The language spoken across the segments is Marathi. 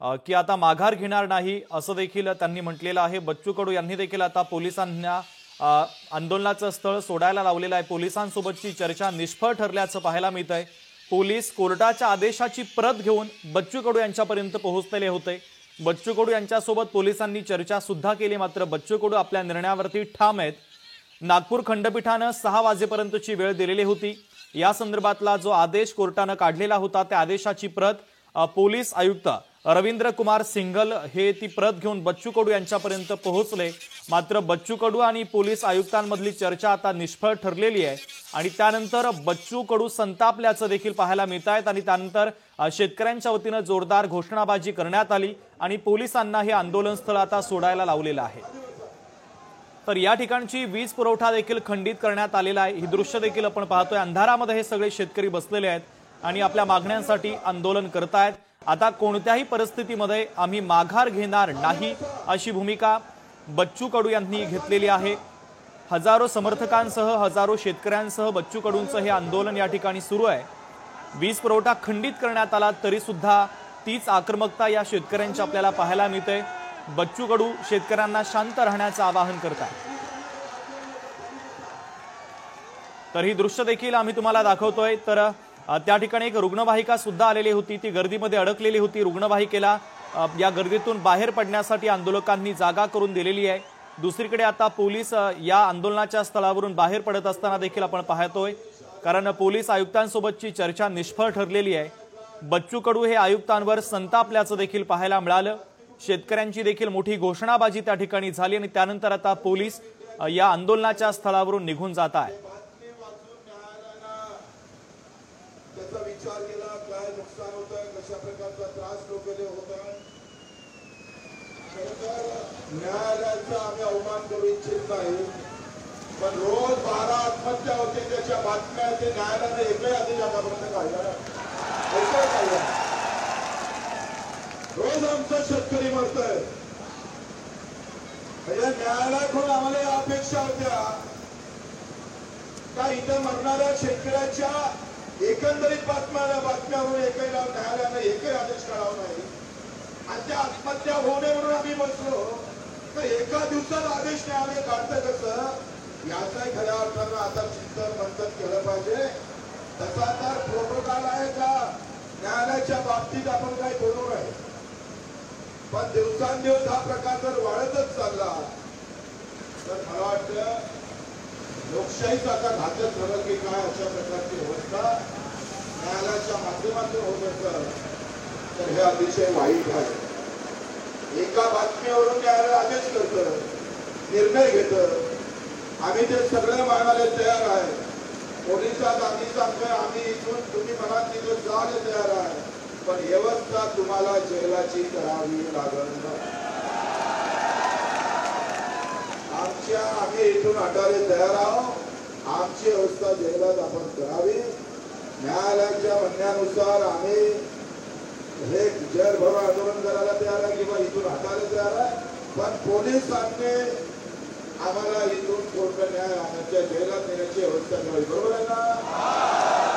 की आता माघार घेणार नाही असं देखील त्यांनी म्हटलेलं आहे। बच्चू कडू यांनी देखील आता पोलिसांना आंदोलनाचं स्थळ सोडायला लावलेलं आहे। पोलिसांसोबतची चर्चा निष्फळ ठरल्याचं पाहायला मिळतंय। पोलीस कोर्टाच्या आदेशाची प्रत घेऊन बच्चू कडू यांच्यापर्यंत पोहोचलेले होते। बच्चू कडू यांच्यासोबत पोलिसांनी चर्चा सुद्धा केली, मात्र बच्चू कडू आपल्या निर्णयावरती ठाम आहेत। नागपूर खंडपीठानं 6 वाजेपर्यंतची वेळ दिलेली होती। या संदर्भातला जो आदेश कोर्टानं काढलेला होता त्या आदेशाची प्रत पोलीस आयुक्त रवींद्र कुमार सिंघल हे ती प्रत घेऊन बच्चू कडू यांच्यापर्यंत पोहोचले। मात्र बच्चू कडू आणि पोलीस आयुक्तांमधली चर्चा आता निष्फळ ठरलेली आहे आणि त्यानंतर बच्चू कडू संतापल्याचं देखील पाहायला मिळत आहे आणि त्यानंतर शेतकऱ्यांच्या वतीनं जोरदार घोषणाबाजी करण्यात आली आणि पोलिसांना हे आंदोलन स्थळ आता सोडायला लावलेलं आहे। तर या ठिकाणची वीज पुरवठा देखील खंडित करण्यात आलेला आहे। ही दृश्य देखील आपण पाहतोय। अंधारामध्ये हे सगळे शेतकरी बसलेले आहेत आणि आपल्या मागण्यांसाठी आंदोलन करतायत। आता कोणत्याही परिस्थितीमध्ये आम्ही माघार घेणार नाही अशी भूमिका बच्चू कडू यांनी घेतलेली आहे। हजारो समर्थकांसह हजारो शेतकऱ्यांसह बच्चू कडूंचं हे आंदोलन या ठिकाणी सुरू आहे। वीज पुरवठा खंडित करण्यात आला तरी सुद्धा तीच आक्रमकता या शेतकऱ्यांची आपल्याला पाहायला मिळते। बच्चू कडू शेतकऱ्यांना शांत राहण्याचं आवाहन करतात। तर ही दृश्य देखील आम्ही तुम्हाला दाखवतोय। तर त्या ठिकाणी एक रुग्णवाहिका सुद्धा आलेली होती, ती गर्दीमध्ये अडकलेली होती। रुग्णवाहिकेला या गर्दीतून बाहेर पडण्यासाठी आंदोलकांनी जागा करून दिलेली आहे। दुसरीकडे आता पोलीस या आंदोलनाच्या स्थळावरून बाहेर पडत असताना देखील आपण पाहतोय, कारण पोलीस आयुक्तांसोबतची चर्चा निष्फळ ठरलेली आहे। बच्चू कडू हे आयुक्तांवर संतापल्याचं देखील पाहायला मिळालं। शेतकऱ्यांची देखील मोठी घोषणाबाजी त्या ठिकाणी झाली आणि त्यानंतर आता पोलीस या आंदोलनाच्या स्थळावरून निघून जात आहेत। विचार केला काय नुकसान होतं, कशा प्रकारचा त्रास लोकांना होता। न्यायालयाचा आम्ही अवमान करू इच्छित नाही, पण रोज 12 आत्महत्या होते त्याच्या बातम्या ते न्यायालयाने एकही आदेश आतापर्यंत काढला रोज आमचा शेतकरी मरतोय। न्यायालयाकडून आम्हाला या अपेक्षा होत्या का इथं मरणाऱ्या शेतकऱ्याच्या एकंदरीत बातम्यावरून एकही न्यायालयाने एकही आदेश काढावा नाही आणि त्या आत्महत्या होऊ नये म्हणून आम्ही बसलो। तर एका दिवसात आदेश न्यायालय काढतं कसं याचाही खऱ्या अर्थानं आता चिंतन मंथन केलं पाहिजे। तसा तर प्रोटोकॉल आहे का न्यायालयाच्या बाबतीत आपण काही बोलू नये, पण दिवसांदिवस हा प्रकार जर वाढतच चालला तर मला वाटतं लोकशाहीच आता घातक झालं की काय। अशा प्रकारची व्यवस्था न्यायालयाच्या माध्यमातून होत असेल तर हे अतिशय वाईट आहे। एका बातमीवरून न्यायालय आदेश करतं, निर्णय घेतं, आम्ही ते सगळं मानायला तयार आहे। पोलिसात आम्ही सांगतोय आम्ही इथून तुम्ही मनात तिथून जायला तयार आहे, पण व्यवस्था तुम्हाला जेलाची करावी लागेल। आम्ही इथून हटायला तयार आहोत, आमची व्यवस्था जेलात आपण करावी। न्यायालयाच्या म्हणण्यानुसार आम्ही हे जेल भरून आंदोलन करायला तयार आहे किंवा इथून हटायला तयार आहे, पण पोलिसांनी आम्हाला इथून कोर्ट न्याय आमच्या जेलात नेण्याची व्यवस्था करावी। बरोबर आहे ना?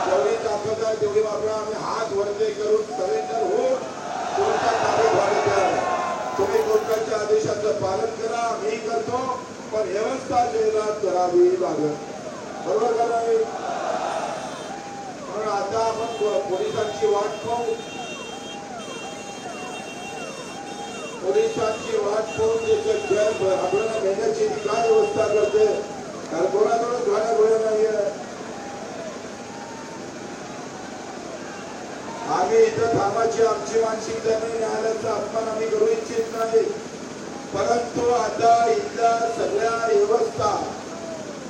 जेवढी ताकद आहे तेवढी वापरा। आम्ही हात वरते करून सरेंडर होऊन कोर्टात ताब्यात व्हायला तयार आहे। तुम्ही कोर्टाच्या आदेशाचं पालन करा, आम्ही करतो, पण व्यवस्था जेलात करावी लागेल। बरोबर का नाही? म्हणून आता आपण पोलिसांची वाट पाहू, पोलिसांची वाट पाहून जेल आपल्याला नेण्याची काय व्यवस्था करते कारण कोणाकडून गाड्या घोड्या नाहीये। आम्ही इथं थांबायची आमची मानसिकता नाही, न्यायालयाचा अपमान आम्ही करू इच्छित नाही, परंतु आता इथल्या सगळ्या व्यवस्था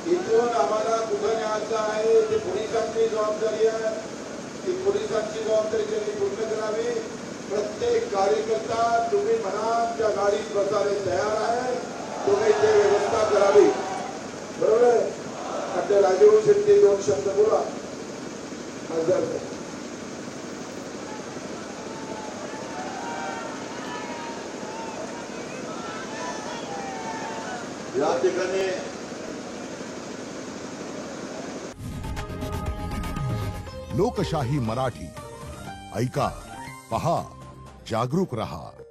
इथून आम्हाला कुठं न्यायचं आहे ते पोलिसांची जबाबदारी आहे। ती पोलिसांची जबाबदारी त्यांनी पूर्ण करावी। प्रत्येक कार्यकर्ता तुम्ही म्हणा त्या गाडीत बसायला तयार आहे, तुम्ही ते व्यवस्था करावी। बरोबर आहे? आपल्या राजीव शेट्टी 2 शब्द बोला। या ठिकाणी लोकशाही मराठी ऐका, पहा, जागरूक रहा.